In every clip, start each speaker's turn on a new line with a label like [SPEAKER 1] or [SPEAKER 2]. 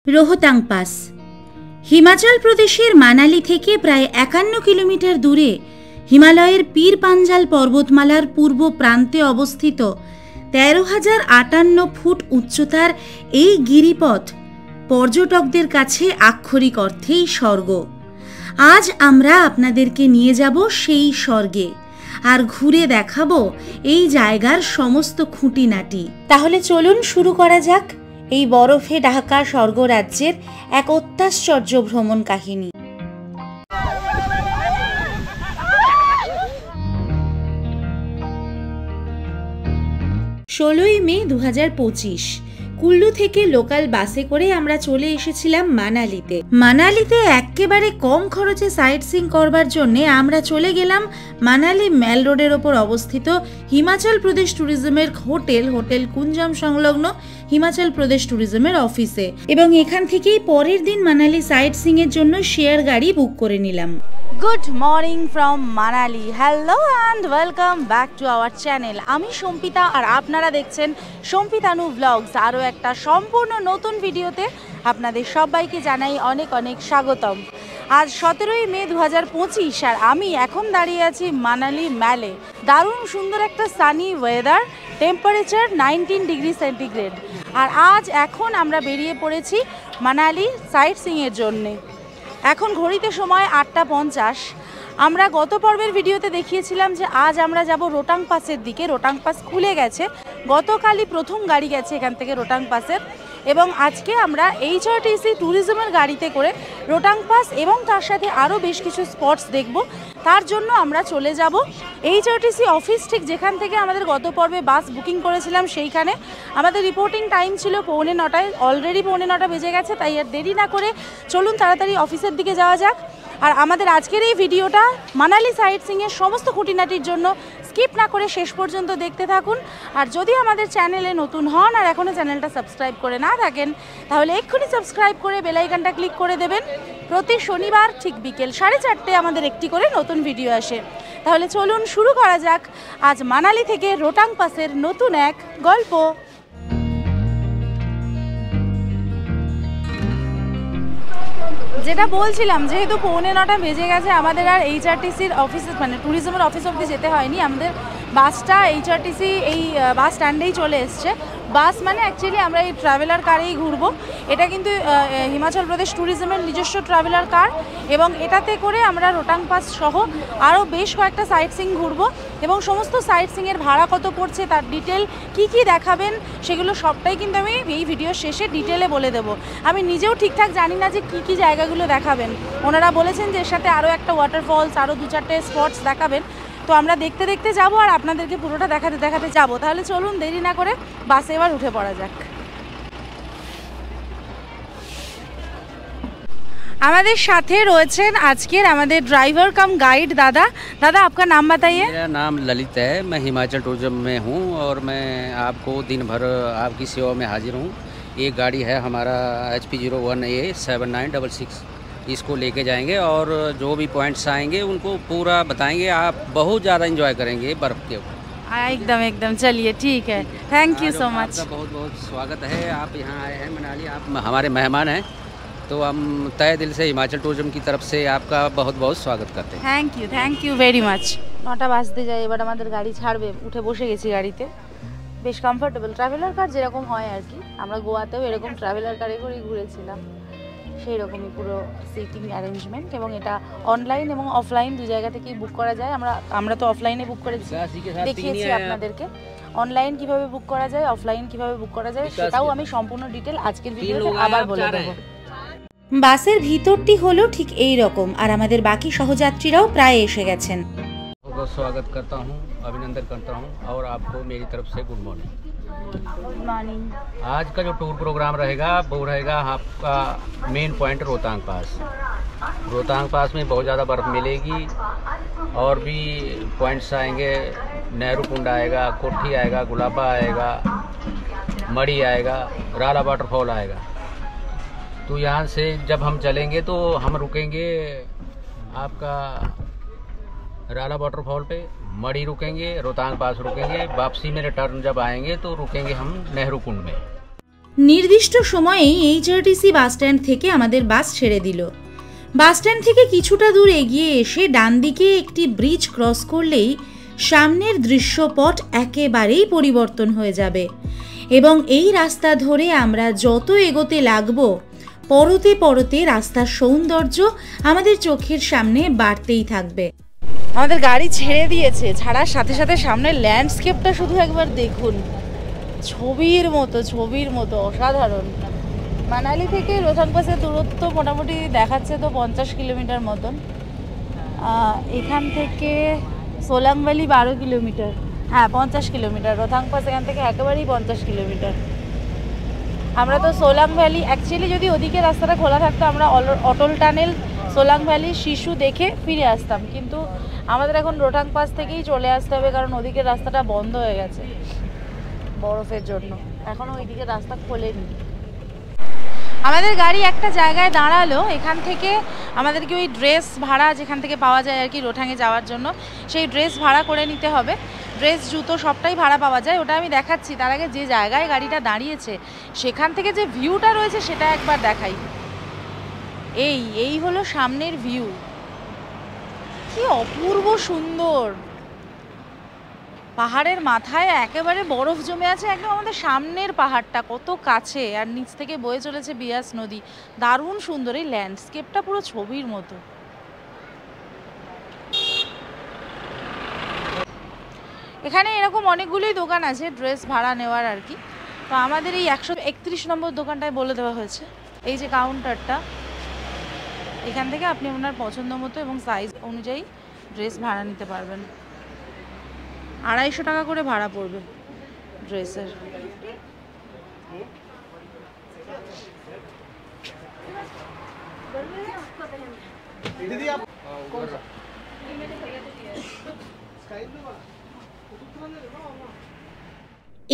[SPEAKER 1] Rohtang pass Himachal প্রদেশের মানালি থেকে প্রায় 51 কিলোমিটার দূরে হিমালয়ের পীর পাঞ্জাল পর্বতমালার পূর্ব প্রান্তে অবস্থিত 13,058 ফুট উচ্চতার এই গিরিপথ পর্যটকদের কাছে আক্ষরিক অর্থেই স্বর্গ। আজ আমরা আপনাদেরকে নিয়ে যাব সেই স্বর্গে আর ঘুরে দেখাবো এই জায়গার সমস্ত খুঁটিনাটি। তাহলে চলুন শুরু করা যাক এই বরফে ঢাকা স্বর্গরাজ্যের এক অত্যাশ্চর্য ভ্রমণ কাহিনী। 16ই মে 2025 কুল্লু থেকে লোকাল বাসে করে আমরা চলে এসেছিলাম মানালিতে। মানালিতে একেবারে কম খরচে সাইট সিইং করবার জন্য আমরা চলে গেলাম মানালি মেল রোডের ওপর অবস্থিত হিমাচল প্রদেশ ট্যুরিজমের হোটেল কুঞ্জম সংলগ্ন হিমাচল প্রদেশ ট্যুরিজমের অফিসে, এবং এখান থেকেই পরের দিন মানালি সাইট সিইং এর জন্য শেয়ার গাড়ি বুক করে নিলাম। Good morning from Manali. Hello and welcome back to our channel. আমি সম্পিতা আর আপনারা দেখছেন সম্পিতানু ব্লগস। আরও একটা সম্পূর্ণ নতুন ভিডিওতে আপনাদের সবাইকে জানাই অনেক অনেক স্বাগতম। আজ 17ই মে 2025 আর আমি এখন দাঁড়িয়ে আছি মানালি ম্যালে। দারুণ সুন্দর একটা sunny weather, temperature 19 degree centigrade. আর এখন আমরা বেরিয়ে পড়েছি মানালি সাইট সিইংয়ের জন্যে। এখন ঘড়িতে সময় 8টা 50। আমরা গত পর্বের ভিডিওতে দেখিয়েছিলাম যে আজ আমরা যাব রোটাং পাসের দিকে। রোটাং পাস খুলে গেছে, গতকালই প্রথম গাড়ি গেছে এখান থেকে রোটাং পাসের, এবং আজকে আমরা HRTC ট্যুরিজমের গাড়িতে করে রোটাং পাস এবং তার সাথে আরও বেশ কিছু স্পটস দেখব। তার জন্য আমরা চলে যাব HRTC অফিস, ঠিক যেখান থেকে আমাদের গত পর্বে বাস বুকিং করেছিলাম সেইখানে। আমাদের রিপোর্টিং টাইম ছিল 9:45, অলরেডি 9:45 বেজে গেছে, তাই আর দেরি না করে চলুন তাড়াতাড়ি অফিসের দিকে যাওয়া যাক। আর আমাদের আজকের এই ভিডিওটা মানালি সাইট সিইংয়ের সমস্ত খুঁটিনাটির জন্য স্কিপ না করে শেষ পর্যন্ত দেখতে থাকুন। আর যদি আমাদের চ্যানেলে নতুন হন আর এখনও চ্যানেলটা সাবস্ক্রাইব করে না থাকেন, তাহলে এক্ষুনি সাবস্ক্রাইব করে বেল আইকনটা ক্লিক করে দেবেন। প্রতি শনিবার ঠিক বিকেল 4:30 আমাদের একটি করে নতুন ভিডিও আসে। তাহলে চলুন শুরু করা যাক আজ মানালি থেকে রোটাং পাসের নতুন এক গল্প। যেটা বলছিলাম, যেহেতু 9:45 বেজে গেছে, আমাদের আর HRTCর অফিসে মানে ট্যুরিজমের অফিস অবধি যেতে হয়নি। আমাদের বাসটা HRTC এই বাস স্ট্যান্ডেই চলে এসছে। বাস মানে অ্যাকচুয়ালি আমরা এই ট্রাভেলার কারেই ঘুরবো। এটা কিন্তু হিমাচল প্রদেশ ট্যুরিজমের নিজস্ব ট্রাভেলার কার, এবং এটাতে করে আমরা রোটাং পাস সহ আরও বেশ কয়েকটা সাইট সিইং ঘুরবো, এবং সমস্ত সাইট সিইংয়ের ভাড়া কত পড়ছে, তার ডিটেল কি দেখাবেন, সেগুলো সবটাই কিন্তু আমি এই ভিডিওর শেষে ডিটেলে বলে দেবো। আমি নিজেও ঠিকঠাক জানি না যে কী জায়গাগুলো দেখাবেন। ওনারা বলেছেন যে এর সাথে আরও একটা ওয়াটারফলস, আরও 2-4টে স্পটস দেখাবেন। তো আমরা দেখতে দেখতে যাবো আর আপনাদেরকে পুরোটা দেখাতে যাবো। তাহলে চলুন দেরি না করে বাসে এবার উঠে পড়া যাক। আমাদের সাথে রয়েছেন আজকের আমাদের ड्राइवर कम गाइड दादा। आपका नाम बताइए।
[SPEAKER 2] मेरा नाम ललित है, मैं हिमाचल टूरिज्म में हूँ और मैं आपको दिन भर आपकी सेवा में हाजिर हूँ। एक गाड़ी है हमारा HP 01A7966, इसको लेके जाएंगे और जो भी पॉइंट्स आएंगे उनको पूरा बताएंगे। आप बहुत ज़्यादा एंजॉय करेंगे बर्फ़ के ऊपर।
[SPEAKER 1] एकदम चलिए ठीक है, थैंक यू सो मच।
[SPEAKER 2] आपका बहुत बहुत स्वागत है, आप यहाँ आए हैं मनाली, आप हमारे मेहमान हैं, तो हम तहे दिल से हिमाचल टूरिज्म की तरफ से आपका बहुत बहुत स्वागत करते हैं।
[SPEAKER 1] Thank you very much. 9টা বাজতে যায়, এবার আমাদের গাড়ি ছাড়বে। উঠে বসে গেছি গাড়িতে, বেশ কমফোর্টেবল। ট্রাভেলার কার যেরকম হয় আর কি, আমরা গোয়াতেও এরকম ট্রাভেলার কারে করেই ঘুরেছিলাম, সেই রকমই পুরো সিটিং অ্যারেঞ্জমেন্ট, এবং এটা অনলাইন এবং অফলাইন দুই জায়গা থেকেই বুক করা যায়। আমরা তো অফলাইনে বুক করেছি, দেখিয়েছি আপনাদেরকে অনলাইন কিভাবে বুক করা যায়, অফলাইন কিভাবে বুক করা যায়, সেটাও আমি সম্পূর্ণ ডিটেল আজকের ভিডিওতে আবার বলে দেবো। বাসের ভিতরটি হলো ঠিক এই রকম, আর আমাদের বাকি সহযাত্রীরাও প্রায় এসে গেছেন।
[SPEAKER 2] स्वागत करता हूँ, अभिनंदन करता हूँ और आपको मेरी तरफ से गुड मॉर्निंग।
[SPEAKER 1] Good morning.
[SPEAKER 2] आज का जो टूर प्रोग्राम रहेगा वो रहेगा आपका मेन पॉइंट रोहतांग पास। रोहतांग पास में बहुत ज़्यादा बर्फ़ मिलेगी और भी पॉइंट्स आएंगे। नेहरू कुंड आएगा, कोठी आएगा, गुलाबा आएगा, मड़ी आएगा, राला वाटरफॉल आएगा। तो यहाँ से जब हम चलेंगे तो हम रुकेंगे आपका राला वाटरफॉल पे, मड़ी रुकेंगे, रोहतांग पास रुकेंगे, वापसी में रिटर्न जब आएंगे तो रुकेंगे हम नेहरू कुंड में।
[SPEAKER 1] নির্দিষ্ট সময়েই এইচআরটিসি বাস স্ট্যান্ড থেকে আমাদের বাস ছেড়ে দিল। বাস স্ট্যান্ড থেকে কিছুটা দূর এগিয়ে এসে ডান দিকে একটি ব্রিজ ক্রস করলেই সামনের দৃশ্যপট একেবারেই পরিবর্তন হয়ে যাবে এবং এই রাস্তা ধরে আমরা যত এগোতে লাগব পরতে পরতে রাস্তার সৌন্দর্য আমাদের চোখের সামনে বাড়তেই থাকবে। আমাদের গাড়ি ছেড়ে দিয়েছে, ছাড়ার সাথে সাথে সামনের ল্যান্ডস্কেপটা শুধু একবার দেখুন, ছবির মতো অসাধারণ। মানালি থেকে রোহতাং পাসের দূরত্ব মোটামুটি দেখাচ্ছে তো 50 কিলোমিটার মতন। এখান থেকে সোলাং ভ্যালি 12 কিলোমিটার, হ্যাঁ 50 কিলোমিটার। রোহতাং পাস এখান থেকে একেবারেই 50 কিলোমিটার। আমরা তো সোলাং ভ্যালি, অ্যাকচুয়ালি যদি ওদিকে রাস্তাটা খোলা থাকতো আমরা অটল টানেল, সোলাং ভ্যালি, শিশু দেখে ফিরে আসতাম, কিন্তু আমাদের এখন রোহতাং পাস থেকেই চলে আসতে হবে, কারণ ওদিকের রাস্তাটা বন্ধ হয়ে গেছে বরফের জন্য, এখনও ওইদিকে রাস্তা খোলেনি। আমাদের গাড়ি একটা জায়গায় দাঁড়ালো, এখান থেকে আমাদেরকে ওই ড্রেস ভাড়া যেখান থেকে পাওয়া যায় আর কি রোহতাংয়ে যাওয়ার জন্য, সেই ড্রেস ভাড়া করে নিতে হবে। ড্রেস, জুতো সবটাই ভাড়া পাওয়া যায়, ওটা আমি দেখাচ্ছি। তার আগে যে জায়গায় গাড়িটা দাঁড়িয়েছে সেখান থেকে যে ভিউটা রয়েছে সেটা একবার দেখাই। এই হলো সামনের ভিউ, কি অপূর্ব সুন্দর। পাহাড়ের মাথায় একেবারে বরফ জমে আছে, একদম আমাদের সামনের পাহাড়টা কত কাছে, আর নিচ থেকে বয়ে চলেছে বিয়াস নদী। দারুণ সুন্দর, এই ল্যান্ডস্কেপটা পুরো ছবির মতো। এখানে এরকম অনেকগুলোই দোকান আছে ড্রেস ভাড়া নেওয়ার আর কি। তো আমাদের এই 131 নম্বর দোকানটায় বলে দেওয়া হয়েছে, এই যে কাউন্টারটা, এখান থেকে আপনি আপনার পছন্দ মতো এবং সাইজ অনুযায়ী ড্রেস ভাড়া নিতে পারবেন। 250 টাকা করে ভাড়া পড়বে ড্রেসের।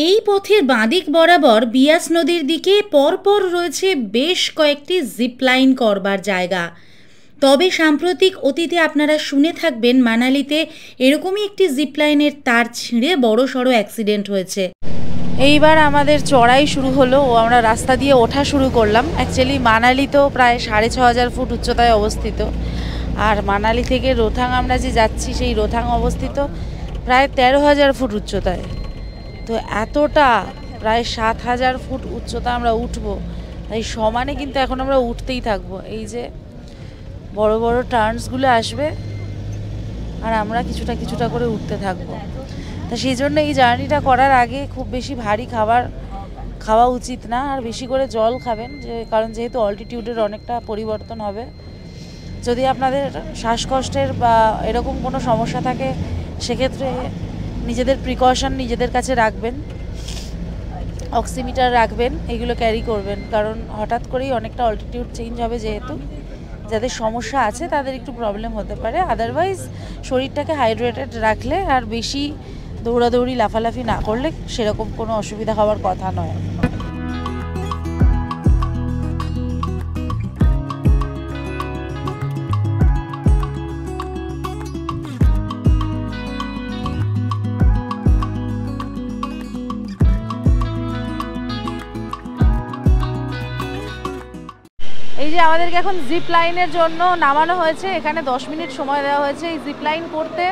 [SPEAKER 1] এই পথের বাঁদিক বরাবর বিয়াস নদীর দিকে পরপর রয়েছে বেশ কয়েকটি জিপলাইন করবার জায়গা। তবে সাম্প্রতিক অতীতে আপনারা শুনে থাকবেন মানালিতে এরকমই একটি জিপলাইনের তার ছিঁড়ে বড়সড় অ্যাক্সিডেন্ট হয়েছে। এইবার আমাদের চড়াই শুরু হলো ও আমরা রাস্তা দিয়ে ওঠা শুরু করলাম। অ্যাকচুয়ালি মানালি তো প্রায় 6500 ফুট উচ্চতায় অবস্থিত, আর মানালি থেকে রোহতাং আমরা যে যাচ্ছি সেই রোহতাং অবস্থিত প্রায় 13,000 ফুট উচ্চতায়। তো এতটা প্রায় 7,000 ফুট উচ্চতা আমরা উঠবো, তাই সমানে কিন্তু এখন আমরা উঠতেই থাকবো। এই যে বড় বড় টার্নসগুলো আসবে আর আমরা কিছুটা করে উঠতে থাকবো। তা সেই জন্য এই জার্নিটা করার আগে খুব বেশি ভারী খাবার খাওয়া উচিত না, আর বেশি করে জল খাবেন, কারণ যেহেতু অল্টিটিউডের অনেকটা পরিবর্তন হবে। যদি আপনাদের শ্বাসকষ্টের বা এরকম কোনো সমস্যা থাকে সেক্ষেত্রে নিজেদের প্রিকশন নিজেদের কাছে রাখবেন, অক্সিমিটার রাখবেন, এগুলো ক্যারি করবেন, কারণ হঠাৎ করেই অনেকটা অল্টিটিউড চেঞ্জ হবে, যেহেতু যাদের সমস্যা আছে তাদের একটু প্রবলেম হতে পারে। আদারওয়াইজ শরীরটাকে হাইড্রেটেড রাখলে আর বেশি দৌড়াদৌড়ি লাফালাফি না করলে সেরকম কোনো অসুবিধা হওয়ার কথা নয়। এই যে আমাদেরকে এখন জিপ লাইনের জন্য নামানো হয়েছে, এখানে 10 মিনিট সময় দেওয়া হয়েছে। এই জিপ লাইন করতে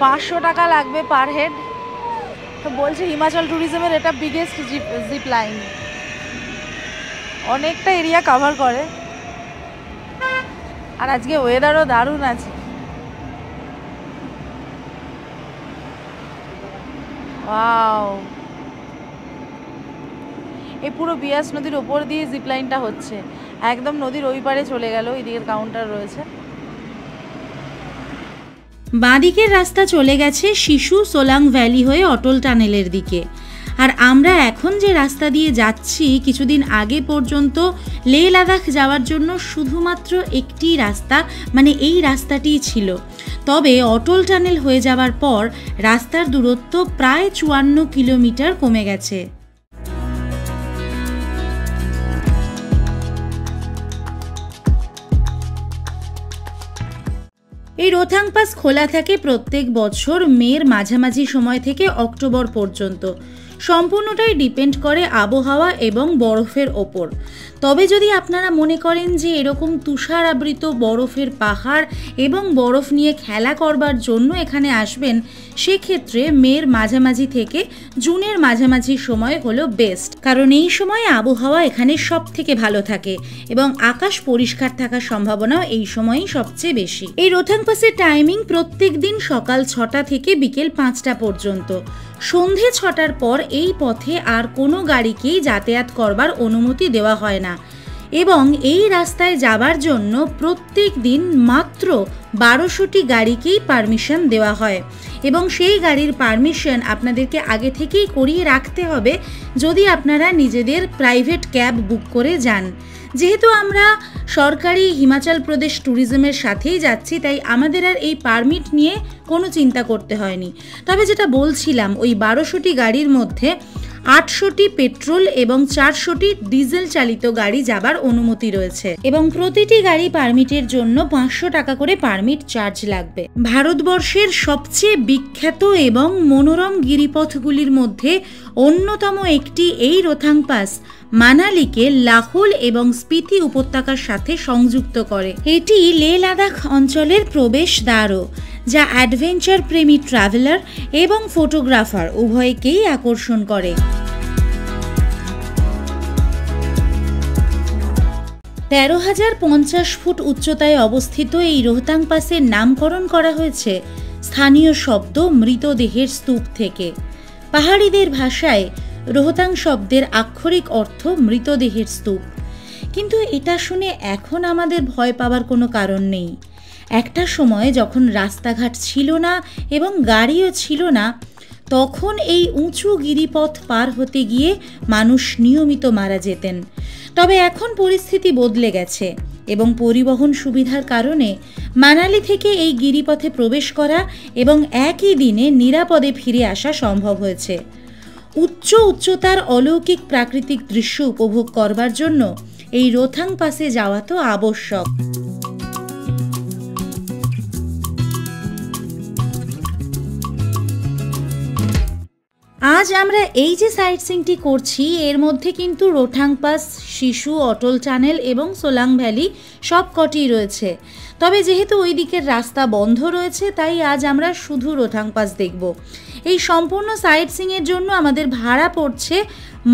[SPEAKER 1] 500 টাকা লাগবে পার হেড। তো বলছে হিমাচল ট্যুরিজমের এটা বিগেস্ট জিপ লাইন, অনেকটা এরিয়া কভার করে, আর আজকে ওয়েদারও দারুণ আছে। ওয়াও, এই পুরো বিয়াস নদীর ওপর দিয়ে জিপ লাইনটা হচ্ছে, একদম নদীর ওই পারে চলে গেল, এদিকের কাউন্টার রয়েছে। বাঁদিকের রাস্তা চলে গেছে শিশু সোলাং ভ্যালি হয়ে অটল টানেলের দিকে, আর আমরা এখন যে রাস্তা দিয়ে যাচ্ছি কিছুদিন আগে পর্যন্ত লে লাদাখ যাওয়ার জন্য শুধুমাত্র একটি রাস্তা, মানে এই রাস্তাটিই ছিল। তবে অটল টানেল হয়ে যাওয়ার পর রাস্তার দূরত্ব প্রায় 54 কিলোমিটার কমে গেছে। এই রোহতাং পাস খোলা থাকে প্রত্যেক বছর মের মাঝামাঝি সময় থেকে অক্টোবর পর্যন্ত। সম্পূর্ণটাই ডিপেন্ড করে আবহাওয়া এবং বরফের ওপর। তবে যদি আপনারা মনে করেন যে এরকম তুষার আবৃত বরফের পাহাড় এবং বরফ নিয়ে খেলা করবার জন্য এখানে আসবেন, সেক্ষেত্রে মের মাঝামাঝি থেকে জুনের মাঝামাঝি সময় হলো বেস্ট, কারণ এই সময় আবহাওয়া এখানে সব থেকে ভালো থাকে এবং আকাশ পরিষ্কার থাকার সম্ভাবনাও এই সময়ই সবচেয়ে বেশি। এই রোহতাং পাসের টাইমিং প্রত্যেক দিন সকাল 6টা থেকে বিকেল 5টা পর্যন্ত। সন্ধে 6টার পর এই পথে আর কোনো গাড়িকেই যাতায়াত করবার অনুমতি দেওয়া হয় না এবং এই রাস্তায় যাবার জন্য প্রত্যেক দিন মাত্র 1200টি গাড়িকেই পারমিশন দেওয়া হয় এবং সেই গাড়ির পারমিশন আপনাদেরকে আগে থেকেই করিয়ে রাখতে হবে যদি আপনারা নিজেদের প্রাইভেট ক্যাব বুক করে যান। যেহেতু আমরা সরকারি হিমাচল প্রদেশ ট্যুরিজমের সাথেই যাচ্ছি, তাই আমাদের আর এই পারমিট নিয়ে কোনো চিন্তা করতে হয়নি। তবে যেটা বলছিলাম, ওই 1200টি গাড়ির মধ্যে 800টি পেট্রোল এবং 400টি ডিজেল চালিত গাড়ি যাবার অনুমতি রয়েছে এবং প্রতিটি গাড়ি পারমিটের জন্য 500 টাকা করে পারমিট চার্জ লাগবে। ভারতবর্ষের সবচেয়ে বিখ্যাত এবং মনোরম গিরিপথগুলির মধ্যে অন্যতম একটি এই রোহতাং পাস মানালিকে লাহোল এবং স্পিতি উপত্যকার সাথে সংযুক্ত করে। এটি লে লাদাখ অঞ্চলের প্রবেশ দ্বারও, যা অ্যাডভেঞ্চার প্রেমী ট্রাভেলার এবং ফটোগ্রাফার উভয়কেই আকর্ষণ করে। 13,050 ফুট উচ্চতায় অবস্থিত এই রোহতাং পাসের নামকরণ করা হয়েছে স্থানীয় শব্দ মৃতদেহের স্তূপ থেকে। পাহাড়িদের ভাষায় রোহতাং শব্দের আক্ষরিক অর্থ মৃতদেহের স্তূপ। কিন্তু এটা শুনে এখন আমাদের ভয় পাওয়ার কোনো কারণ নেই। একটা সময় যখন রাস্তাঘাট ছিল না এবং গাড়িও ছিল না, তখন এই উঁচু গিরিপথ পার হতে গিয়ে মানুষ নিয়মিত মারা যেতেন। তবে এখন পরিস্থিতি বদলে গেছে এবং পরিবহন সুবিধার কারণে মানালি থেকে এই গিরিপথে প্রবেশ করা এবং একই দিনে নিরাপদে ফিরে আসা সম্ভব হয়েছে। উচ্চতার অলৌকিক প্রাকৃতিক দৃশ্য উপভোগ করবার জন্য এই রোহতাং পাসে যাওয়া তো আবশ্যক। আজ আমরা এই যে সাইট সিইংটি করছি, এর মধ্যে কিন্তু রোহতাং পাস, শিশু, অটল টানেল এবং সোলাং ভ্যালি সব কটি রয়েছে। তবে যেহেতু ওই দিকের রাস্তা বন্ধ রয়েছে, তাই আজ আমরা শুধু রোহতাং পাস দেখব। এই সম্পূর্ণ সাইট সিইংয়ের জন্য আমাদের ভাড়া পড়ছে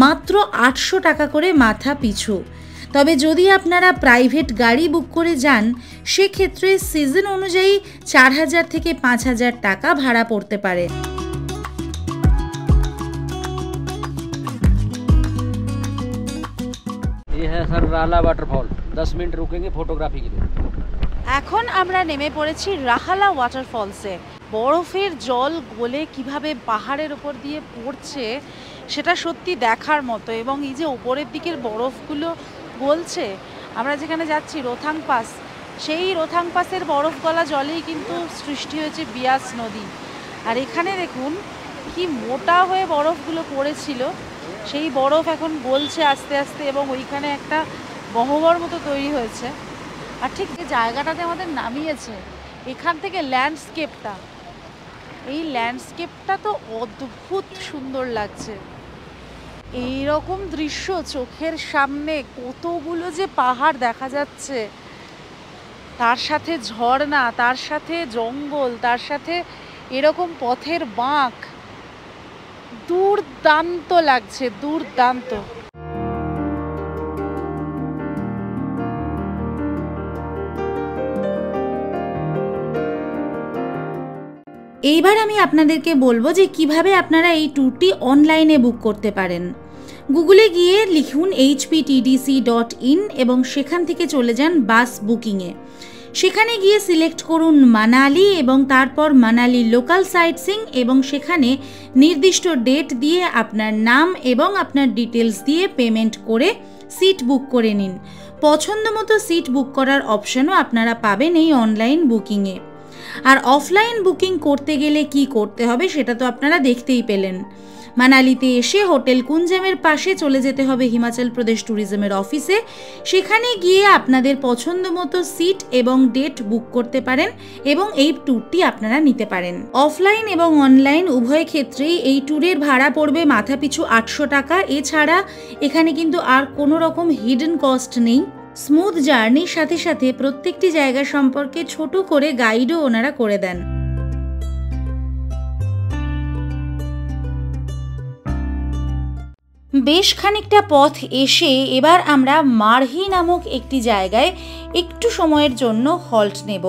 [SPEAKER 1] মাত্র 800 টাকা করে মাথা পিছু। তবে যদি আপনারা প্রাইভেট গাড়ি বুক করে যান, সেক্ষেত্রে সিজন অনুযায়ী 4000 থেকে 5000 টাকা ভাড়া পড়তে পারে।
[SPEAKER 2] ये है सर राला वाटरफॉल। 10 मिनट रुकेंगे फोटोग्राफी के लिए।
[SPEAKER 1] এখন আমরা নেমে পড়েছি রাহালা ওয়াটারফলসে। বরফের জল গলে কিভাবে পাহাড়ের উপর দিয়ে পড়ছে সেটা সত্যি দেখার মতো, এবং এই যে উপরের দিকের বরফগুলো গলছে, আমরা যেখানে যাচ্ছি রোহতাং পাস, সেই রোহতাং পাসের বরফ গলা জলেই কিন্তু সৃষ্টি হয়েছে বিয়াস নদী। আর এখানে দেখুন কি মোটা হয়ে বরফগুলো পড়েছিল, সেই বরফ এখন গলছে আস্তে আস্তে এবং ওইখানে একটা গহ্বর মতো তৈরি হয়েছে। আর ঠিক যে জায়গাটাতে আমাদের নামিয়েছে, এখান থেকে ল্যান্ডস্কেপটা, এই ল্যান্ডস্কেপটা তো অদ্ভুত সুন্দর লাগছে। এই রকম দৃশ্য চোখের সামনে, কতগুলো যে পাহাড় দেখা যাচ্ছে, তার সাথে ঝর্ণা, তার সাথে জঙ্গল, তার সাথে এরকম পথের বাঁক, দুর্দান্ত লাগছে, দুর্দান্ত। এইবার আমি আপনাদেরকে বলবো যে কিভাবে আপনারা এই ট্যুরটি অনলাইনে বুক করতে পারেন। গুগলে গিয়ে লিখুন hptdc.in এবং সেখান থেকে চলে যান বাস বুকিংয়ে। সেখানে গিয়ে সিলেক্ট করুন মানালি এবং তারপর মানালি লোকাল সাইট সিইং এবং সেখানে নির্দিষ্ট ডেট দিয়ে আপনার নাম এবং আপনার ডিটেলস দিয়ে পেমেন্ট করে সিট বুক করে নিন। পছন্দ মতো সিট বুক করার অপশনও আপনারা পাবেন এই অনলাইন বুকিংয়ে। আর অফলাইন বুকিং করতে গেলে কি করতে হবে সেটা তো আপনারা দেখতেই পেলেন। মানালিতে এসে হোটেল কুঞ্জমের পাশে চলে যেতে হবে হিমাচল প্রদেশ ট্যুরিজমের অফিসে। সেখানে গিয়ে আপনাদের পছন্দ মতো সিট এবং ডেট বুক করতে পারেন এবং এই ট্যুরটি আপনারা নিতে পারেন। অফলাইন এবং অনলাইন উভয় ক্ষেত্রেই এই ট্যুরের ভাড়া পড়বে মাথাপিছু 800 টাকা। এছাড়া এখানে কিন্তু আর কোনো রকম হিডেন কস্ট নেই। স্মুথ জার্নির সাথে সাথে প্রত্যেকটি জায়গা সম্পর্কে ছোট করে গাইডও ওনারা করে দেন। বেশ খানিকটা পথ এসে এবার আমরা মারহি নামক একটি জায়গায় একটু সময়ের জন্য হল্ট নেব।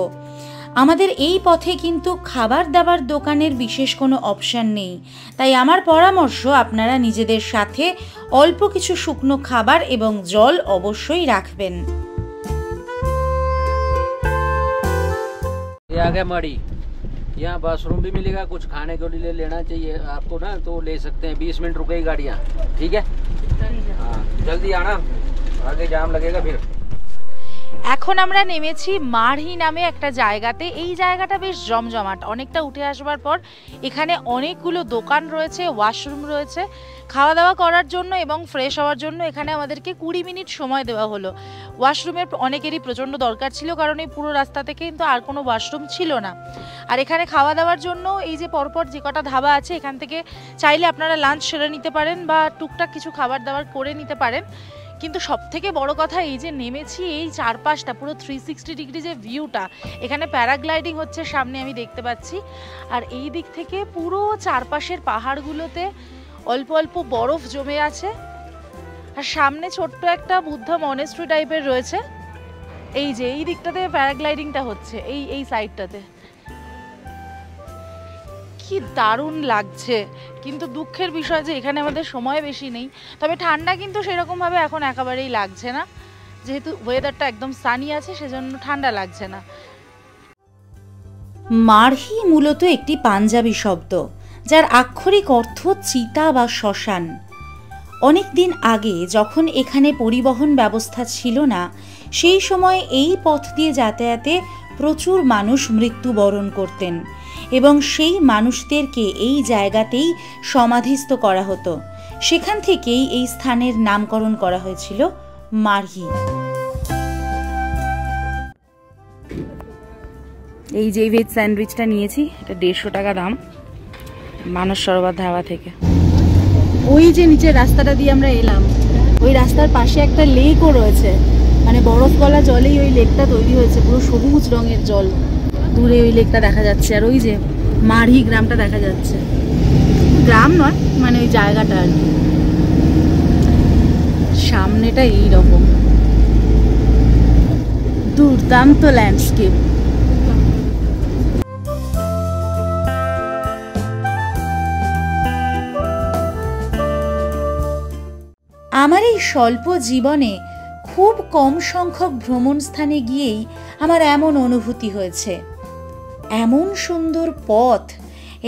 [SPEAKER 1] আমাদের এই পথে কিন্তু খাবার দাবার দোকানের বিশেষ কোনো অপশান নেই, তাই আমার পরামর্শ আপনারা নিজেদের সাথে অল্প কিছু শুকনো খাবার এবং জল অবশ্যই রাখবেন।
[SPEAKER 2] यहाँ बाथरूम भी मिलेगा, कुछ खाने के लिए लेना चाहिए आपको ना तो ले सकते हैं। 20 मिनट रुकेगी गाड़ियाँ, ठीक है? हाँ जल्दी आना, आगे जाम लगेगा फिर।
[SPEAKER 1] এখন আমরা নেমেছি মারহি নামে একটা জায়গাতে। এই জায়গাটা বেশ জমজমাট। অনেকটা উঠে আসবার পর এখানে অনেকগুলো দোকান রয়েছে, ওয়াশরুম রয়েছে। খাওয়া দাওয়া করার জন্য এবং ফ্রেশ হওয়ার জন্য এখানে আমাদেরকে 20 মিনিট সময় দেওয়া হলো। ওয়াশরুমের অনেকেরই প্রচণ্ড দরকার ছিল, কারণ এই পুরো রাস্তা থেকে কিন্তু আর কোনো ওয়াশরুম ছিল না। আর এখানে খাওয়া দাওয়ার জন্য এই যে পরপর যে কটা ধাবা আছে, এখান থেকে চাইলে আপনারা লাঞ্চ সেরে নিতে পারেন বা টুকটাক কিছু খাবার দাবার করে নিতে পারেন। কিন্তু সবথেকে বড় কথা এই যে নেমেছি, এই চারপাশটা পুরো 360 ডিগ্রি যে ভিউটা, এখানে প্যারাগ্লাইডিং হচ্ছে সামনে আমি দেখতে পাচ্ছি। আর এই দিক থেকে পুরো চারপাশের পাহাড়গুলোতে অল্প অল্প বরফ জমে আছে। আর সামনে ছোট্ট একটা বুদ্ধা মনেস্ট্রি টাইপের রয়েছে। এই যে এই দিকটাতে প্যারাগ্লাইডিংটা হচ্ছে, এই সাইডটাতে কি দারুণ লাগছে। কিন্তু দুঃখের বিষয় যে এখানে আমাদের সময় বেশি নেই। তবে ঠান্ডা কিন্তু সেরকমভাবে এখন একেবারেই লাগছে না, যেহেতু ওয়েদারটা একদম সানি আছে, সেজন্য ঠান্ডা লাগছে না। মারহি মূলত একটি পাঞ্জাবি শব্দ, যার আক্ষরিক অর্থ চিতা বা শ্মশান। অনেক দিন আগে যখন এখানে পরিবহন ব্যবস্থা ছিল না, সেই সময় এই পথ দিয়ে যাতায়াতে প্রচুর মানুষ মৃত্যুবরণ করতেন এবং সেই মানুষদেরকে এই জায়গাতেই সমাধিস্থ করা হতো। সেখান থেকেই এই স্থানের নামকরণ করা হয়েছিল মারহি। এই যে ভেজ স্যান্ডউইচটা নিয়েছি, এটা 150 টাকা দাম, মানস সরোবর ধাবা থেকে। ওই যে নিচের রাস্তাটা দিয়ে আমরা এলাম, ওই রাস্তার পাশে একটা লেকও রয়েছে, মানে বরফ গলা জলেই ওই লেকটা তৈরি হয়েছে, পুরো সবুজ রঙের জল। দূরে ওই লেকটা দেখা যাচ্ছে, আর ওই যে মারহি গ্রামটা দেখা যাচ্ছে। গ্রাম নয়, মানে ওই জায়গাটা আর কি। সামনেটা এইরকম দুর্দান্ত ল্যান্ডস্কেপ। আমার এই স্বল্প জীবনে খুব কম সংখ্যক ভ্রমণ স্থানে গিয়েই আমার এমন অনুভূতি হয়েছে। এমন সুন্দর পথ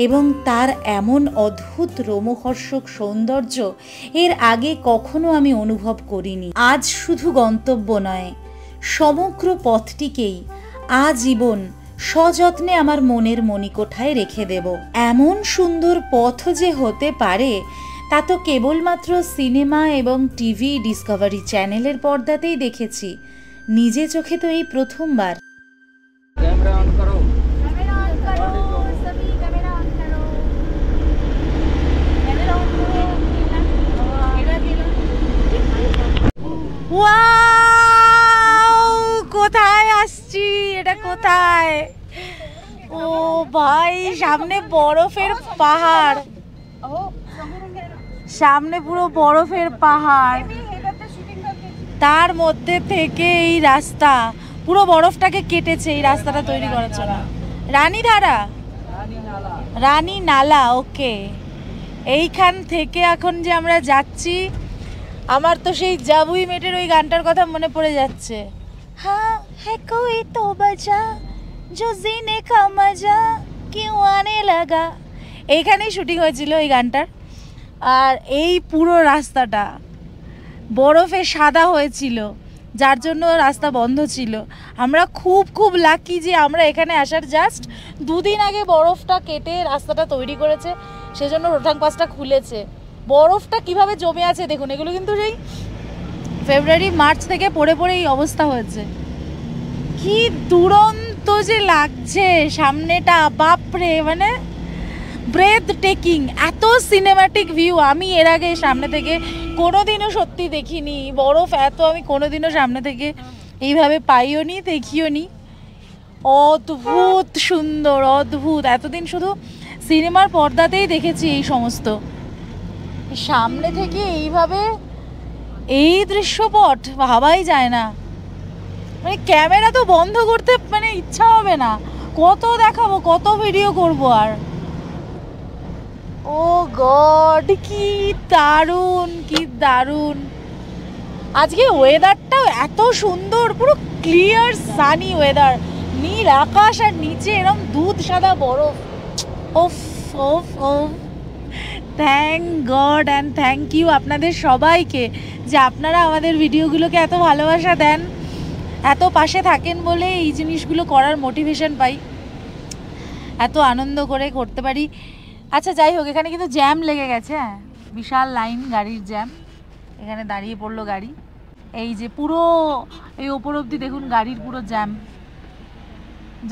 [SPEAKER 1] এবং তার এমন অদ্ভুত রোমহর্ষক সৌন্দর্য এর আগে কখনো আমি অনুভব করিনি। আজ শুধু গন্তব্য নয়, সমগ্র পথটিকেই আজীবন সযত্নে আমার মনের মণিকোঠায় রেখে দেব। এমন সুন্দর পথ যে হতে পারে তা তো কেবলমাত্র সিনেমা এবং টিভি ডিসকভারি চ্যানেলের পর্দাতেই দেখেছি, নিজে চোখে তো এই প্রথমবার। কোথায় আসছি, এটা কোথায়? ও ভাই, সামনে বরফের পাহাড়, সামনে পুরো বরফের পাহাড়, তার মধ্যে থেকে এই রাস্তা পুরো বরফটাকে কেটেছে এই রাস্তাটা তৈরি করার জন্য। রানী নালা, ওকে। এইখান থেকে এখন যে আমরা যাচ্ছি, আমার তো সেই জাবুই মেটের ওই গানটার কথা মনে পড়ে যাচ্ছে। হ্যাঁ হ্যাঁ কোই তো বাজা জো জিনে কা মজা কিউ আনে লাগা। এইখানেই শুটিং হয়েছিল এই গানটার। আর এই পুরো রাস্তাটা বরফে সাদা হয়েছিল, যার জন্য রাস্তা বন্ধ ছিল। আমরা খুব খুব লাকি যে আমরা এখানে আসার জাস্ট 2 দিন আগে বরফটা কেটে রাস্তাটা তৈরি করেছে, সেজন্য রোহতাং পাসটা খুলেছে। বরফটা কিভাবে জমে আছে দেখুন, এগুলো কিন্তু সেই ফেব্রুয়ারি মার্চ থেকে পড়ে পড়ে এই অবস্থা হয়েছে। কি দুরন্ত যে লাগছে সামনেটা, বাপরে, মানে ব্রেথ টেকিং, এত সিনেম্যাটিক ভিউ আমি এর আগে সামনে থেকে কোনোদিনও সত্যি দেখিনি। বরফ এত আমি কোনোদিনও সামনে থেকে এইভাবে পাইও নি, দেখিও নি। অদ্ভুত সুন্দর, অদ্ভুত। এতদিন শুধু সিনেমার পর্দাতেই দেখেছি এই সমস্ত, সামনে থেকে এইভাবে এই দৃশ্যপট ভাবাই যায় না। মানে ক্যামেরা তো বন্ধ করতে মানে ইচ্ছা হবে না, কত দেখাবো, কত ভিডিও করবো আর। ও গড, কি দারুণ, কি দারুণ। আজকে ওয়েদারটাও এত সুন্দর, পুরো ক্লিয়ার সানি ওয়েদার, নীল আকাশ আর নিচে এরকম দুধ সাদা বরফ। ওফ ওফ ওফ, thank god and thank you আপনাদের সবাইকে যে আপনারা আমাদের ভিডিওগুলোকে এত ভালোবাসা দেন, এত পাশে থাকেন বলে এই জিনিসগুলো করার মোটিভেশন পাই, এত আনন্দ করে করতে পারি। আচ্ছা যাই হোক, এখানে কিন্তু জ্যাম লেগে গেছে, হ্যাঁ, বিশাল লাইন, গাড়ির জ্যাম। এখানে দাঁড়িয়ে পড়লো গাড়ি, এই যে পুরো এই ওপর অবধি দেখুন গাড়ির পুরো জ্যাম।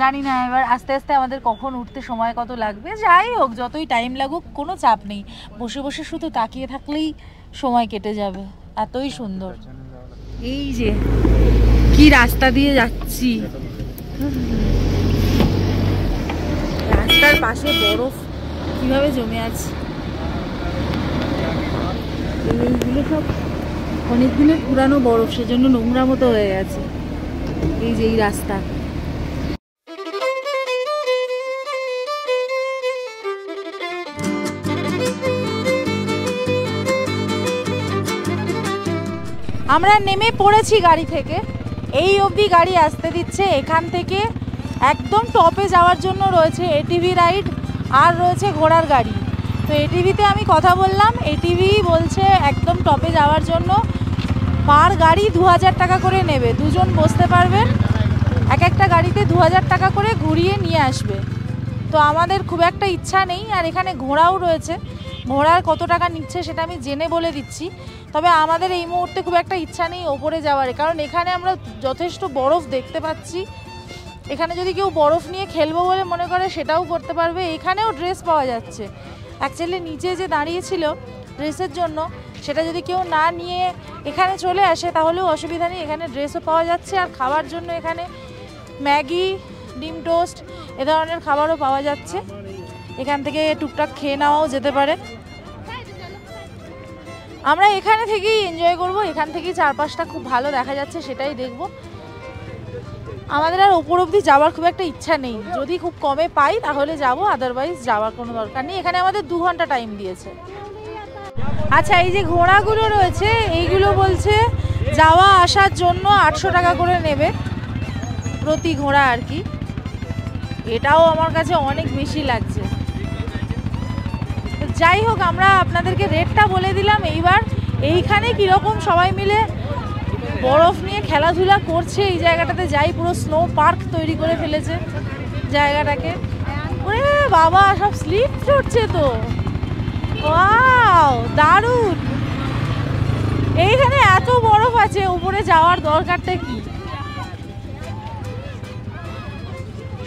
[SPEAKER 1] জানি না এবার আস্তে আস্তে আমাদের কখন উঠতে সময় কত লাগবে। যাই হোক, যতই টাইম লাগুক কোনো চাপ নেই, বসে বসে শুধু তাকিয়ে থাকলেই সময় কেটে যাবে, এতই সুন্দর। এই যে কি রাস্তা দিয়ে যাচ্ছি, রাস্তার পাশে বরফ কিভাবে জমে আছে। এইগুলো সব অনেক দিনের পুরানো বরফ, সেজন্য নোংরা মতো হয়ে গেছে। এই যে এই রাস্তা, আমরা নেমে পড়েছি গাড়ি থেকে, এই অবধি গাড়ি আসতে দিচ্ছে। এখান থেকে একদম টপে যাওয়ার জন্য রয়েছে এটিভি রাইড আর রয়েছে ঘোড়ার গাড়ি। তো এটিভিতে আমি কথা বললাম, এটিভি বলছে একদম টপে যাওয়ার জন্য পার গাড়ি 2000 টাকা করে নেবে, দুজন বসতে পারবেন, এক একটা গাড়িতে 2000 টাকা করে ঘুরিয়ে নিয়ে আসবে। তো আমাদের খুব একটা ইচ্ছা নেই, আর এখানে ঘোড়াও রয়েছে, ঘোড়ার কত টাকা নিচ্ছে সেটা আমি জেনে বলে দিচ্ছি। তবে আমাদের এই মুহূর্তে খুব একটা ইচ্ছা নেই ওপরে যাওয়ার, কারণ এখানে আমরা যথেষ্ট বরফ দেখতে পাচ্ছি। এখানে যদি কেউ বরফ নিয়ে খেলবো বলে মনে করে সেটাও করতে পারবে। এখানেও ড্রেস পাওয়া যাচ্ছে, অ্যাকচুয়ালি নিচে যে দাঁড়িয়েছিল ড্রেসের জন্য, সেটা যদি কেউ না নিয়ে এখানে চলে আসে তাহলেও অসুবিধা নেই, এখানে ড্রেসও পাওয়া যাচ্ছে। আর খাওয়ার জন্য এখানে ম্যাগি, ডিম টোস্ট এ ধরনের খাবারও পাওয়া যাচ্ছে, এখান থেকে টুকটাক খেয়ে নেওয়াও যেতে পারে। আমরা এখানে থেকেই এনজয় করব, এখান থেকেই চারপাশটা খুব ভালো দেখা যাচ্ছে, সেটাই দেখব। আমাদের আর ওপর অবধি যাওয়ার খুব একটা ইচ্ছা নেই, যদি খুব কমে পাই তাহলে যাব, আদারওয়াইজ যাওয়ার কোনো দরকার নেই। এখানে আমাদের 2 ঘন্টা টাইম দিয়েছে। আচ্ছা, এই যে ঘোড়াগুলো রয়েছে এইগুলো বলছে যাওয়া আসার জন্য 800 টাকা করে নেবে প্রতি ঘোড়া আর কি। এটাও আমার কাছে অনেক বেশি লাগছে। যাই হোক, আমরা আপনাদেরকে রেটটা বলে দিলাম। এইবার এইখানে কীরকম সবাই মিলে বরফ নিয়ে খেলাধুলা করছে এই জায়গাটাতে, যাই পুরো স্নো পার্ক তৈরি করে ফেলেছে জায়গাটাকে। ওরে বাবা, সব স্লিপ চড়ছে তো, ওয়াও দারুণ। এইখানে এত বরফ আছে, উপরে যাওয়ার দরকারটা কি?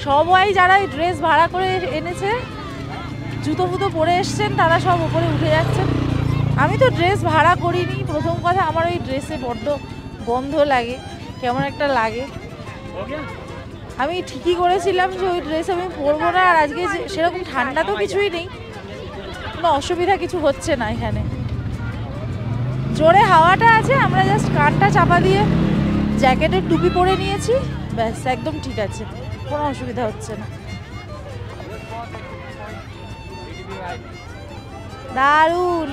[SPEAKER 1] সবাই যারা এই ড্রেস ভাড়া করে এনেছে, জুতো ফুতো পরে এসছেন, তারা সব উপরে উঠে যাচ্ছেন। আমি তো ড্রেস ভাড়া করিনি। প্রথম কথা, আমার ওই ড্রেসে বড্ড গন্ধ লাগে, কেমন একটা লাগে। আমি ঠিকই করেছিলাম যে ওই ড্রেস আমি পরবো না। আর আজকে সেরকম ঠান্ডা তো কিছুই নেই, কোনো অসুবিধা কিছু হচ্ছে না। এখানে জোরে হাওয়াটা আছে, আমরা জাস্ট কানটা চাপা দিয়ে জ্যাকেটের টুপি পরে নিয়েছি, ব্যাস একদম ঠিক আছে, কোনো অসুবিধা হচ্ছে না। দারুণ।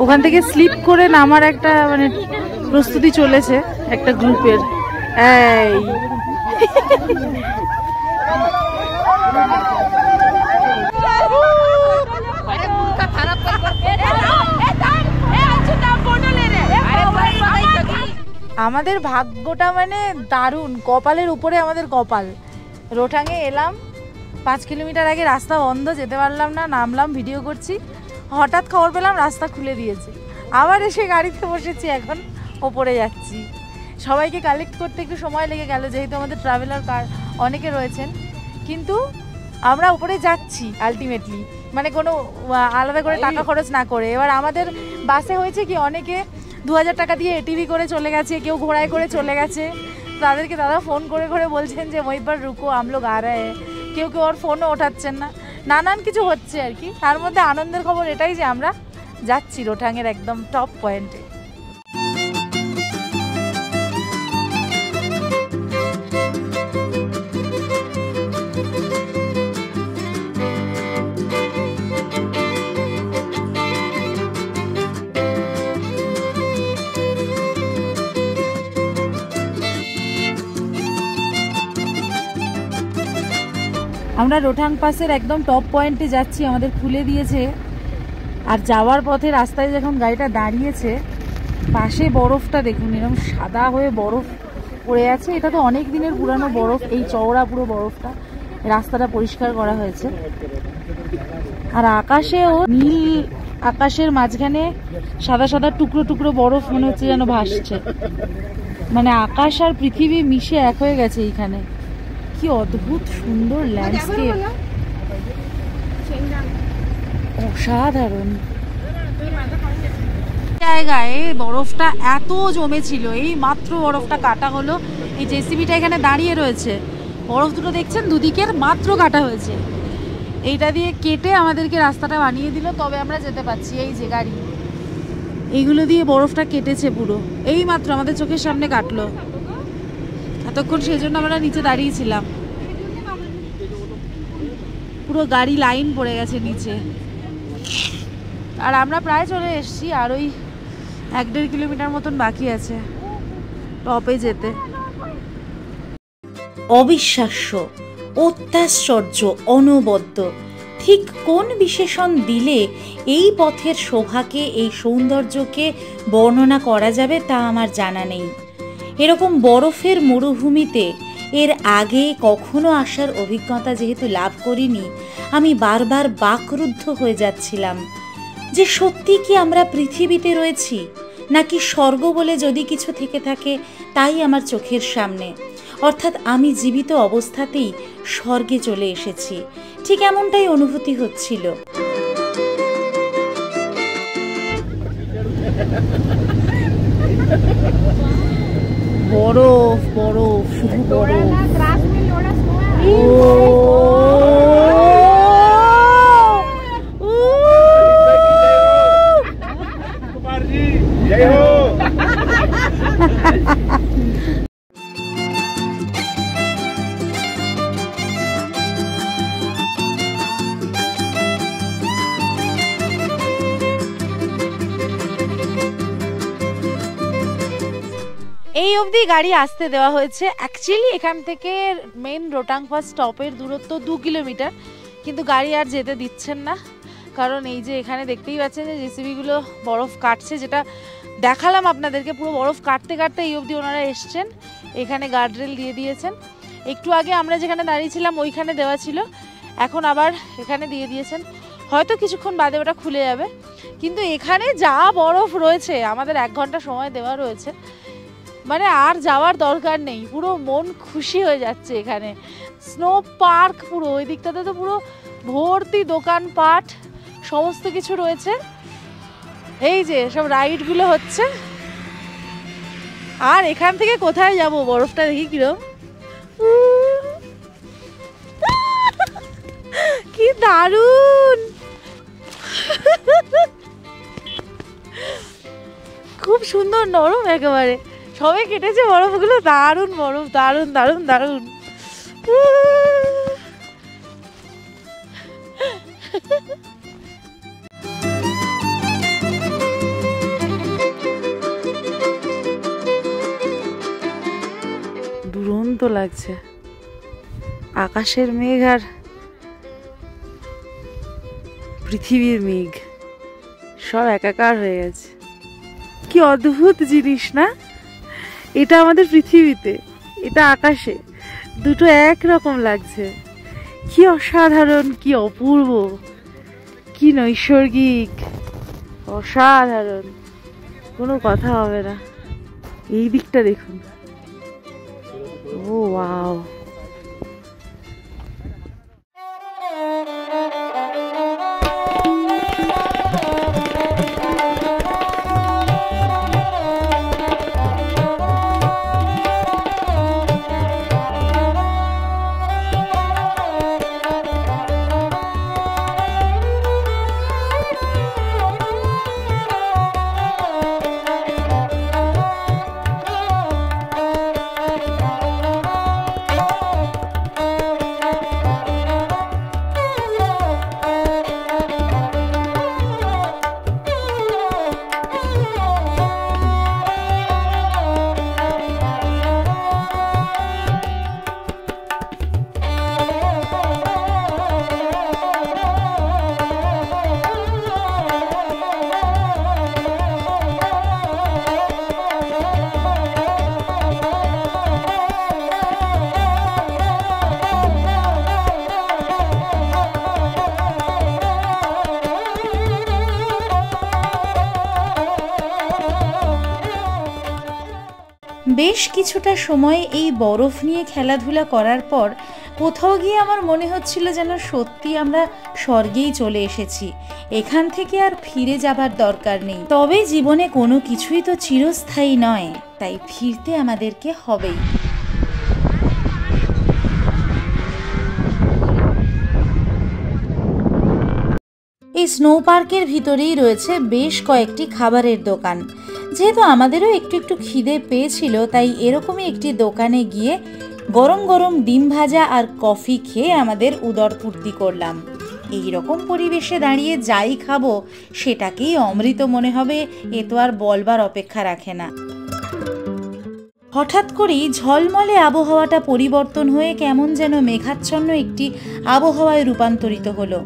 [SPEAKER 3] ওখান থেকে স্লিপ করে নামার একটা মানে প্রস্তুতি চলেছে একটা গ্রুপের। এই আমাদের ভাগ্যটা মানে দারুণ, কপালের উপরে আমাদের কপাল। রোটাঙে এলাম, 5 কিলোমিটার আগে রাস্তা বন্ধ, যেতে পারলাম না, নামলাম, ভিডিও করছি, হঠাৎ খবর পেলাম রাস্তা খুলে দিয়েছে। আবার এসে গাড়িতে বসেছি, এখন ওপরে যাচ্ছি। সবাইকে কালেক্ট করতে একটু সময় লেগে গেল, যেহেতু আমাদের ট্রাভেলার কার অনেকে রয়েছেন, কিন্তু আমরা উপরে যাচ্ছি আলটিমেটলি, মানে কোনো আলাদা করে টাকা খরচ না করে। এবার আমাদের বাসে হয়েছে কি, অনেকে 2000 টাকা দিয়ে এটিভি করে চলে গেছে, কেউ ঘোড়ায় করে চলে গেছে। তাদেরকে দাদা ফোন করে করে বলছেন যে ওই বার রুকো हम लोग आ रहे हैं, কেউ কেউ ওর ফোনও ওঠাচ্ছেন না, নানান কিছু হচ্ছে আর কি। তার মধ্যে আনন্দের খবর এটাই যে আমরা যাচ্ছি রোটাঙের একদম টপ পয়েন্টে। আমরা রোটাং পাসের একদম টপ পয়েন্টে যাচ্ছি, আমাদের খুলে দিয়েছে। আর যাওয়ার পথে রাস্তায় যখন গাড়িটা দাঁড়িয়েছে, পাশে বরফটা দেখুন, এরকম সাদা হয়ে বরফ পড়ে আছে। এটা তো অনেক দিনের পুরানো বরফ, এই চওড়া পুরো বরফটা। রাস্তাটা পরিষ্কার করা হয়েছে। আর আকাশেও নীল, আকাশের মাঝখানে সাদা সাদা টুকরো টুকরো বরফ মনে হচ্ছে যেন ভাসছে। মানে আকাশ আর পৃথিবী মিশে এক হয়ে গেছে এইখানে। কি অদ্ভুত সুন্দর ল্যান্ডস্কেপ, অসাধারণ জায়গায়। বরফটা এত জমেছিল, এই মাত্র বরফটা কাটা হলো। এই জেসিবিটা এখানে দাঁড়িয়ে রয়েছে, বরফ দুটো দেখছেন দুদিকের মাত্র কাটা হয়েছে। এইটা দিয়ে কেটে আমাদেরকে রাস্তাটা বানিয়ে দিল, তবে আমরা যেতে পারছি। এই যে গাড়ি, এইগুলো দিয়ে বরফটা কেটেছে পুরো, এই মাত্র আমাদের চোখের সামনে কাটলো। এতক্ষণ সেই জন্য আমরা নিচে দাঁড়িয়েছিলাম, পুরো গাড়ি লাইন পড়ে গেছে নিচে। আর আমরা প্রায় চলে এসেছি, আর ওই 1-1.5 কিলোমিটার মতন বাকি আছে টপে যেতে।
[SPEAKER 1] অবিশ্বাস্য, অত্যাশ্চর্য, অনবদ্য, ঠিক কোন বিশেষণ দিলে এই পথের শোভাকে, এই সৌন্দর্যকে বর্ণনা করা যাবে তা আমার জানা নেই। এরকম বরফের মরুভূমিতে এর আগে কখনো আসার অভিজ্ঞতা যেহেতু লাভ করিনি, আমি বারবার বাকরুদ্ধ হয়ে যাচ্ছিলাম যে সত্যি কি আমরা পৃথিবীতে রয়েছি, নাকি স্বর্গ বলে যদি কিছু থেকে থাকে তাই আমার চোখের সামনে, অর্থাৎ আমি জীবিত অবস্থাতেই স্বর্গে চলে এসেছি। ঠিক এমনটাই অনুভূতি হচ্ছিল।
[SPEAKER 3] বরফ বরফ, শুধু বরফ। এই অবধি গাড়ি আসতে দেওয়া হয়েছে। অ্যাকচুয়ালি এখান থেকে মেন রোটাং পাস স্টপের দূরত্ব 2 কিলোমিটার, কিন্তু গাড়ি আর যেতে দিচ্ছেন না। কারণ এই যে এখানে দেখতেই পাচ্ছেন যে জেসিবিগুলো বরফ কাটছে, যেটা দেখালাম আপনাদেরকে। পুরো বরফ কাটতে কাটতে এই অবধি ওনারা এসছেন। এখানে গার্ডরেল দিয়ে দিয়েছেন। একটু আগে আমরা যেখানে দাঁড়িয়েছিলাম ওইখানে দেওয়া ছিল, এখন আবার এখানে দিয়ে দিয়েছেন। হয়তো কিছুক্ষণ বাদে ওটা খুলে যাবে, কিন্তু এখানে যা বরফ রয়েছে, আমাদের 1 ঘন্টা সময় দেওয়া রয়েছে, মানে আর যাওয়ার দরকার নেই। পুরো মন খুশি হয়ে যাচ্ছে এখানে। স্নো পার্ক পুরো, ওই দিকটাতে তো পুরো ভর্তি দোকানপাট, সমস্ত কিছু রয়েছে। এই যে সব রাইডগুলো হচ্ছে। আর এখান থেকে কোথায় যাব, বরফটা দেখি কিরম, কি দারুণ, খুব সুন্দর, নরম একেবারে। সবে কেটেছে বরফগুলো, দারুণ বরফ, দারুণ দারুণ দারুণ। লাগছে। আকাশের মেঘ আর পৃথিবীর মেঘ সব একাকার হয়ে গেছে। কি অদ্ভুত জিনিস না? এটা আমাদের পৃথিবীতে, এটা আকাশে, দুটো একরকম লাগছে। কি অসাধারণ, কি অপূর্ব, কি নৈসর্গিক, অসাধারণ, কোনো কথা হবে না। এই দিকটা দেখুন, ও ওয়াও।
[SPEAKER 1] বেশ কিছুটা সময় এই বরফ নিয়ে খেলাধুলা করার পর কোথাও গিয়ে আমার মনে হচ্ছিল যেন সত্যি আমরা স্বর্গেই চলে এসেছি, এখান থেকে আর ফিরে যাবার দরকার নেই। তবে জীবনে কোনো কিছুই তো চিরস্থায়ী নয়, তাই ফিরতে আমাদেরকে হবেই। এই স্নো পার্কের ভিতরেই রয়েছে বেশ কয়েকটি খাবারের দোকান। যেহেতু আমাদেরও একটু একটু খিদে পেয়েছিল, তাই এরকমই একটি দোকানে গিয়ে গরম গরম ডিম ভাজা আর কফি খেয়ে আমাদের উদরপূর্তি করলাম। এই রকম পরিবেশে দাঁড়িয়ে যাই খাবো সেটাকেই অমৃত মনে হবে, এ তো আর বলবার অপেক্ষা রাখে না। হঠাৎ করেই ঝলমলে আবহাওয়াটা পরিবর্তন হয়ে কেমন যেন মেঘাচ্ছন্ন একটি আবহাওয়ায় রূপান্তরিত হলো।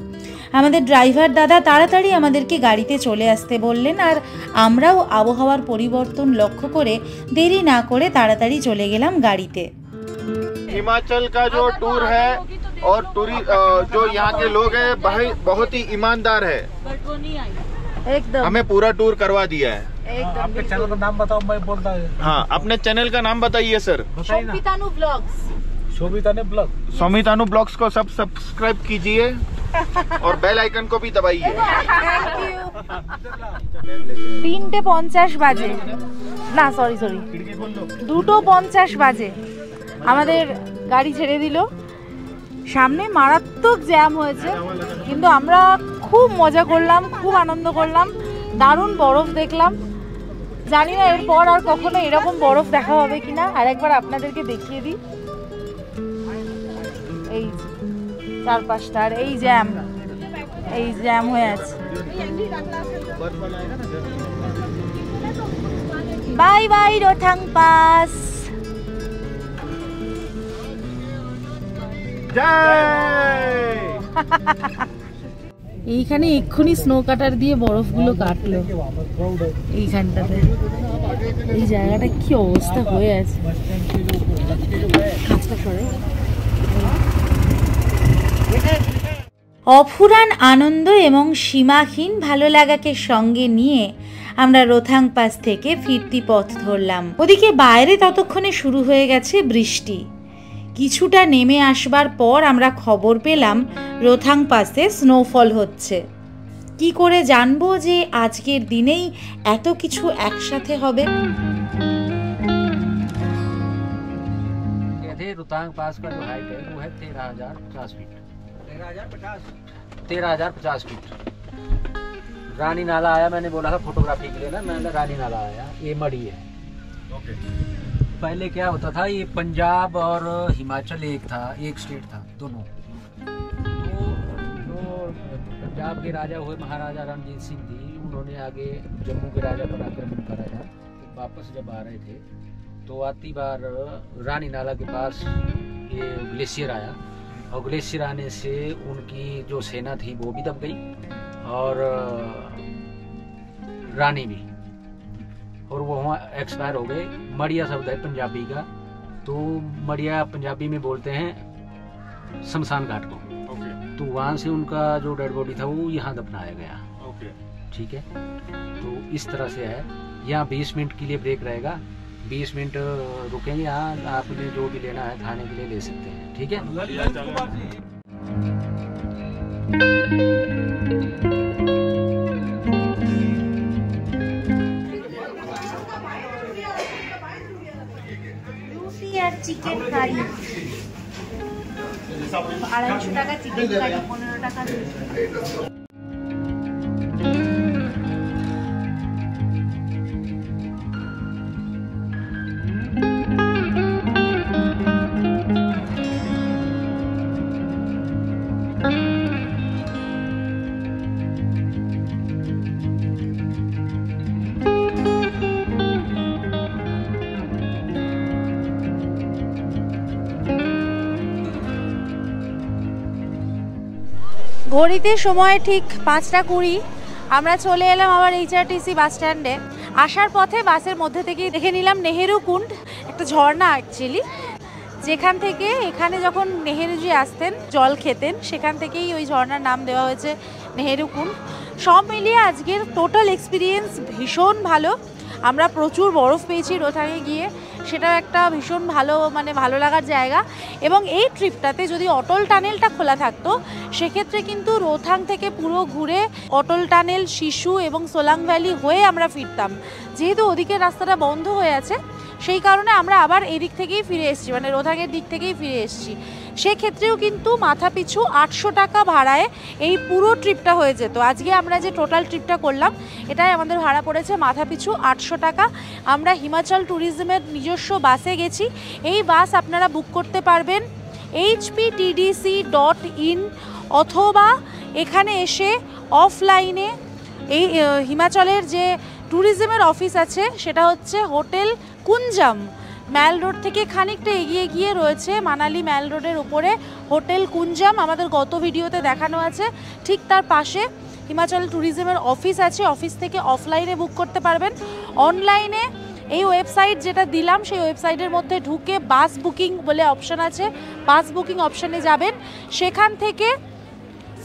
[SPEAKER 1] আমাদের ড্রাইভার দাদা তাড়াতাড়ি আমাদেরকে গাড়িতে চলে আসতে বললেন, আর আমরাও আবহাওয়ার পরিবর্তন লক্ষ্য করে দেরি না করে তাড়াতাড়ি চলে গেলাম গাড়িতে।
[SPEAKER 4] हिमाचल का जो टूर है और जो यहाँ के लोग हैं बहुत ही ईमानदार है,
[SPEAKER 3] एकदम
[SPEAKER 4] हमें पूरा टूर करवा दिया है।
[SPEAKER 5] आपके चैनल का नाम बताओ, मैं बोलता हूँ।
[SPEAKER 4] हाँ, अपने चैनल का नाम बताइए सर।
[SPEAKER 3] शोभितानु ब्लॉग्स।
[SPEAKER 5] शोभितानु ब्लॉग,
[SPEAKER 4] सोमितानु ब्लॉग्स को सब सब्सक्राइब कीजिए और बेल आइकन को भी दबाइए।
[SPEAKER 3] 3:50 বাজে, না সরি 2:50 বাজে আমাদের গাড়ি ছেড়ে দিল। সামনে মারাত্মক জ্যাম হয়েছে, কিন্তু আমরা খুব মজা করলাম, খুব আনন্দ করলাম, দারুণ বরফ দেখলাম। জানি না এরপর আর কখনো এরকম বরফ দেখা হবে কিনা। আর একবার আপনাদেরকে দেখিয়ে দিই, এই চারপাশটা, আর এই জ্যাম হয়ে আছে। Bye bye Rohtang pass. এইখানে এক্ষুনি স্নো কাটার দিয়ে বরফগুলো কাটলো এইখানটাতে। এই জায়গাটা কি অবস্থা হয়ে আছে।
[SPEAKER 1] অফুরান আনন্দ এবং সীমাহীন ভালো লাগাকে সঙ্গে নিয়ে আমরা রোথাং পাস থেকে ফিরতি পথ ধরলাম। ওদিকে বাইরে ততক্ষণে শুরু হয়ে গেছে বৃষ্টি। কিছুটা নেমে আসবার পর আমরা খবর পেলাম রোথাং পাসে স্নোফল হচ্ছে। কি করে জানবো যে আজকের দিনেই এত কিছু একসাথে হবে?
[SPEAKER 2] रोहतांग पास का जो हाइट है वो है 13,050 फीट। 13,050 फीट। रानी नाला आया, मैंने बोला था फोटोग्राफी के लिए ना, मैंने रानी नाला आया, ये मड़ी है। पहले क्या होता था, ये पंजाब और हिमाचल एक था, एक स्टेट था दोनों। तो जो पंजाब के राजा हुए महाराजा रणजीत सिंह जी, उन्होंने आगे जम्मू के राजा पर आक्रमण करा था। तो वापस जब आ रहे थे तो आती बार रानी नाला के पास ये ग्लेशियर आया और ग्लेशियर आने से उनकी जो सेना थी वो भी दब गई और रानी भी, और वो वहाँ एक्सपायर हो गए। मड़िया शब्द है पंजाबी का, तो मड़िया पंजाबी में बोलते हैं शमशान घाट को। तो वहाँ से उनका जो डेड बॉडी था वो यहाँ दफनाया गया। ठीक है, तो इस तरह से है। यहाँ 20 मिनट के लिए ब्रेक रहेगा, 20 मिनट रुकेंगे। यहाँ आपने जो भी लेना है खाने के लिए ले सकते हैं। ठीक है,
[SPEAKER 1] চিকেন কারি 250 টাকা, চিকেন কারি 15 টাকা।
[SPEAKER 3] ঘড়িতে সময় ঠিক 5টা 20। আমরা চলে এলাম আবার HRTC বাস স্ট্যান্ডে। আসার পথে বাসের মধ্যে থেকেই দেখে নিলাম নেহেরু কুণ্ড, একটা ঝর্ণা অ্যাকচুয়ালি, যেখান থেকে এখানে যখন নেহেরুজি আসতেন জল খেতেন, সেখান থেকেই ওই ঝর্ণার নাম দেওয়া হয়েছে নেহেরু কুণ্ড। সব মিলিয়ে আজকের টোটাল এক্সপিরিয়েন্স ভীষণ ভালো। আমরা প্রচুর বরফ পেয়েছি রোথাঙে গিয়ে, সেটাও একটা ভীষণ ভালো লাগার জায়গা। এবং এই ট্রিপটাতে যদি অটল টানেলটা খোলা থাকতো সেক্ষেত্রে কিন্তু রোথাং থেকে পুরো ঘুরে অটল টানেল, শিশু এবং সোলাং ভ্যালি হয়ে আমরা ফিরতাম। যেহেতু ওদিকের রাস্তাটা বন্ধ হয়ে আছে সেই কারণে আমরা আবার এদিক থেকেই ফিরে এসেছি, মানে রোথাঙের দিক থেকেই ফিরে এসেছি। সেক্ষেত্রেও কিন্তু মাথা পিছু 800 টাকা ভাড়ায় এই পুরো ট্রিপটা হয়ে যেত। আজকে আমরা যে টোটাল ট্রিপটা করলাম এটাই আমাদের ভাড়া পড়েছে মাথা পিছু 800 টাকা। আমরা হিমাচল ট্যুরিজমের নিজস্ব বাসে গেছি। এই বাস আপনারা বুক করতে পারবেন hptdc.in অথবা এখানে এসে অফলাইনে এই হিমাচলের যে ট্যুরিজমের অফিস আছে সেটা হচ্ছে হোটেল কুঞ্জাম, ম্যাল রোড থেকে খানিকটা এগিয়ে গিয়ে রয়েছে মানালি ম্যাল রোডের উপরে হোটেল কুঞ্জাম। আমাদের গত ভিডিওতে দেখানো আছে, ঠিক তার পাশে হিমাচল ট্যুরিজমের অফিস আছে। অফিস থেকে অফলাইনে বুক করতে পারবেন। অনলাইনে এই ওয়েবসাইট যেটা দিলাম সেই ওয়েবসাইটের মধ্যে ঢুকে বাস বুকিং বলে অপশান আছে, বাস বুকিং অপশানে যাবেন। সেখান থেকে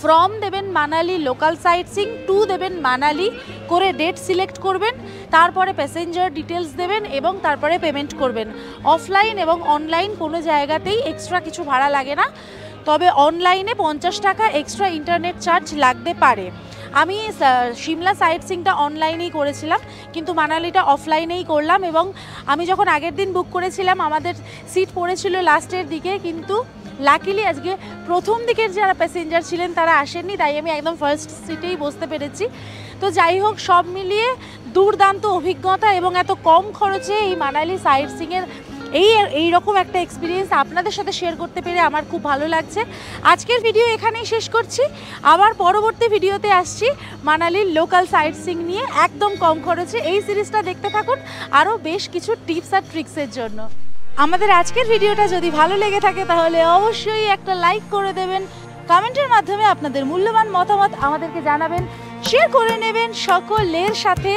[SPEAKER 3] ফ্রম দেবেন Manali local sightseeing, to দেবেন মানালি করে ডেট সিলেক্ট করবেন, তারপরে প্যাসেঞ্জার ডিটেলস দেবেন এবং তারপরে পেমেন্ট করবেন। অফলাইন এবং অনলাইন কোনো জায়গাতেই এক্সট্রা কিছু ভাড়া লাগে না, তবে অনলাইনে 50 টাকা এক্সট্রা ইন্টারনেট চার্জ লাগতে পারে। আমি সিমলা সাইট সিংটা অনলাইনেই করেছিলাম, কিন্তু মানালিটা অফলাইনেই করলাম। এবং আমি যখন আগের দিন বুক করেছিলাম আমাদের সিট পড়েছিল লাস্টের দিকে, কিন্তু লাকিলি আজকে প্রথম দিকের যারা প্যাসেঞ্জার ছিলেন তারা আসেননি, তাই আমি একদম ফার্স্ট সিটেই বসতে পেরেছি। তো যাই হোক, সব মিলিয়ে দুর্দান্ত অভিজ্ঞতা এবং এত কম খরচে এই মানালি সাইট সিংয়ের এই রকম একটা এক্সপিরিয়েন্স আপনাদের সাথে শেয়ার করতে পেরে আমার খুব ভালো লাগছে। আজকের ভিডিও এখানেই শেষ করছি, আবার পরবর্তী ভিডিওতে আসছি মানালির লোকাল সাইট সিং নিয়ে একদম কম খরচে। এই সিরিজটা দেখতে থাকুন আরও বেশ কিছু টিপস আর ট্রিক্সের জন্য। আমাদের আজকের ভিডিওটা যদি ভালো লেগে থাকে তাহলে অবশ্যই একটা লাইক করে দেবেন, কমেন্টের মাধ্যমে আপনাদের মূল্যবান মতামত আমাদেরকে জানাবেন, শেয়ার করে নেবেন সকলের সাথে।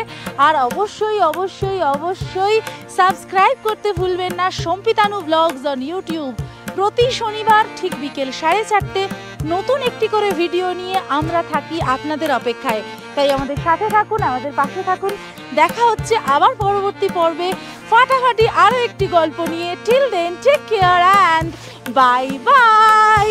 [SPEAKER 3] আর অবশ্যই অবশ্যই অবশ্যই সাবস্ক্রাইব করতে ভুলবেন না সম্পিতানু ব্লগস অন ইউটিউব। প্রতি শনিবার ঠিক বিকেল 4:30 নতুন একটি করে ভিডিও নিয়ে আমরা থাকি আপনাদের অপেক্ষায়। তাই আমাদের সাথে থাকুন, আমাদের পাশে থাকুন। দেখা হচ্ছে আবার পরবর্তী পর্বে ফাটাফাটি আরও একটি গল্প নিয়ে। Till then take care and bye by.